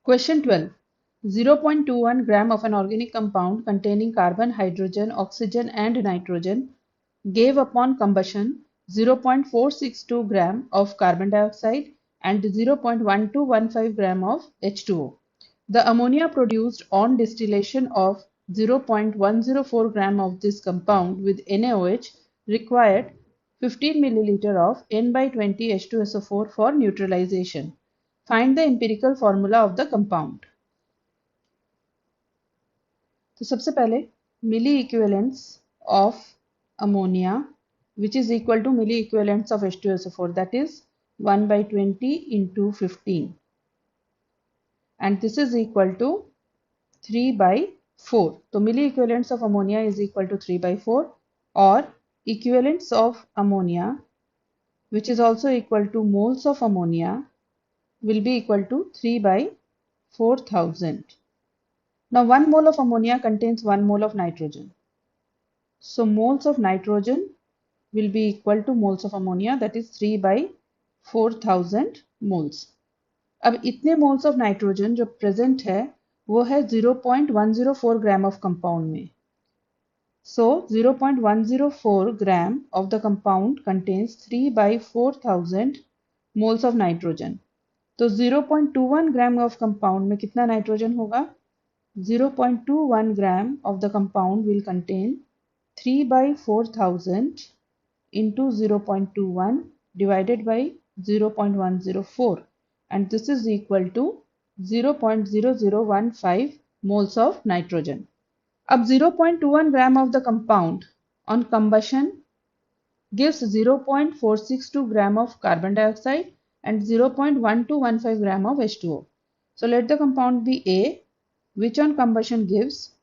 Question 12. 0.21 gram of an organic compound containing carbon, hydrogen, oxygen and nitrogen gave upon combustion 0.462 gram of carbon dioxide and 0.1215 gram of H2O. The ammonia produced on distillation of 0.104 gram of this compound with NaOH required 15 milliliter of N by 20 H2SO4 for neutralization. Find the empirical formula of the compound. तो सबसे पहले milli equivalence of ammonia which is equal to milli equivalents of H2SO4, that is 1 by 20 into 15, and this is equal to 3 by 4. तो milli equivalents of ammonia is equal to 3 by 4, or equivalents of ammonia which is also equal to moles of ammonia will be equal to 3 by 4000. Now 1 mole of ammonia contains 1 mole of nitrogen. So moles of nitrogen will be equal to moles of ammonia, that is 3 by 4000 moles. अब इतने moles of nitrogen जो present है वो है 0.104 gram of compound में. So 0.104 gram of the compound contains 3 by 4000 moles of nitrogen. तो 0.21 gram of compound में कितना nitrogen होगा? 0.21 gram of the compound will contain 3 by 4000 into 0.21 divided by 0.104, and this is equal to 0.0015 moles of nitrogen. अब 0.21 gram of the compound on combustion gives 0.462 gram of carbon dioxide and 0.1215 gram of H2O. So let the compound be A, which on combustion gives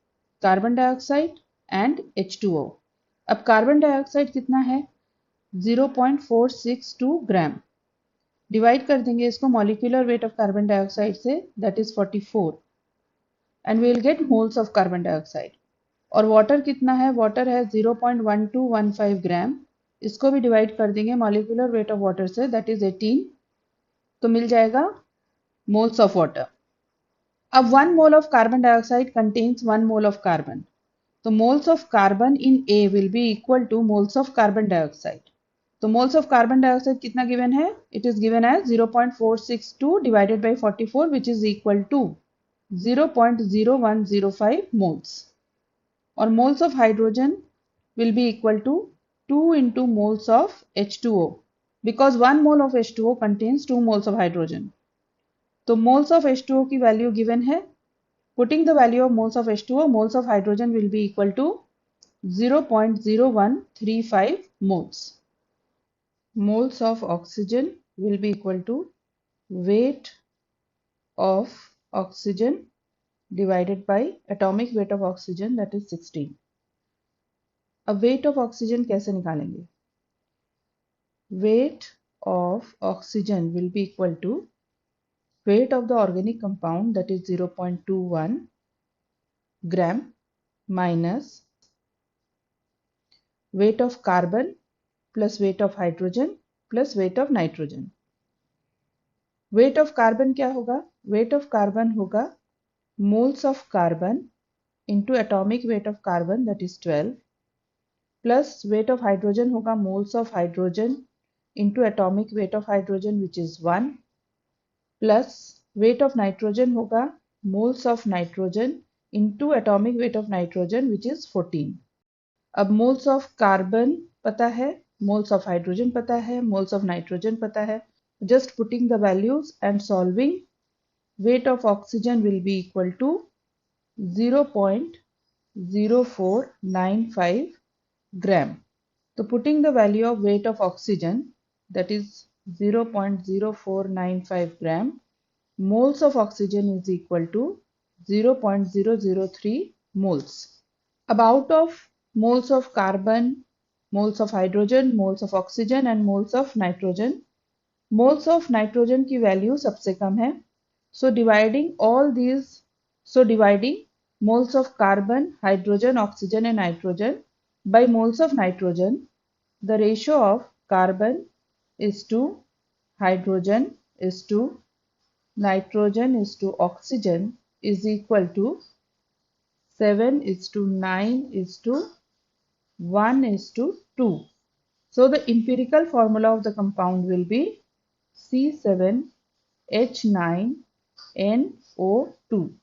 carbon dioxide and H2O. अब carbon dioxide कितना है? 0.462 ग्राम. Divide कर देंगे इसको molecular weight of carbon dioxide से, that is 44, and we will get moles of carbon dioxide. और water कितना है? वाटर है 0.1215 ग्राम. इसको भी डिवाइड कर देंगे मॉलिक्यूलर वेट ऑफ वाटर से, दैट इज 18, तो मिल जाएगा मोल्स ऑफ वाटर. अब 1 mole of carbon dioxide contains 1 mole of carbon, तो moles of carbon in A will be equal to moles of carbon dioxide. तो moles of carbon dioxide कितना given है? It is given as 0.462 divided by 44 which is equal to 0.0105 moles. और moles of hydrogen will be equal to 2 into moles of H2O, because 1 mole of H2O contains 2 moles of hydrogen. तो moles of H2O की value given है. Putting the value of moles of H2O, moles of hydrogen will be equal to 0.0135 moles. Moles of oxygen will be equal to weight of oxygen divided by atomic weight of oxygen, that is 16. अब weight of oxygen कैसे निकालेंगे? Weight of oxygen will be equal to weight of the organic compound, that is 0.21 gram, minus weight of carbon plus weight of hydrogen plus weight of nitrogen. Weight of carbon क्या होगा? Weight of carbon होगा moles of carbon into atomic weight of carbon, that is 12, plus weight of hydrogen होगा moles of hydrogen into atomic weight of hydrogen, which is 1, plus weight of nitrogen होगा moles of nitrogen into atomic weight of nitrogen, which is 14. अब moles of carbon पता है, moles of hydrogen पता है, moles of nitrogen पता है. Just putting the values and solving, weight of oxygen will be equal to 0.0495 gram. So putting the value of weight of oxygen, that is 0.0495 gram, moles of oxygen is equal to 0.003 moles. अब out of moles of carbon, moles of hydrogen, moles of oxygen and moles of nitrogen, moles of nitrogen की value सबसे कम है. So dividing moles of carbon, hydrogen, oxygen and nitrogen by moles of nitrogen, the ratio of carbon is to hydrogen is to nitrogen is to oxygen is equal to 7 is to 9 is to 1 is to 2. So the empirical formula of the compound will be C7H9NO2.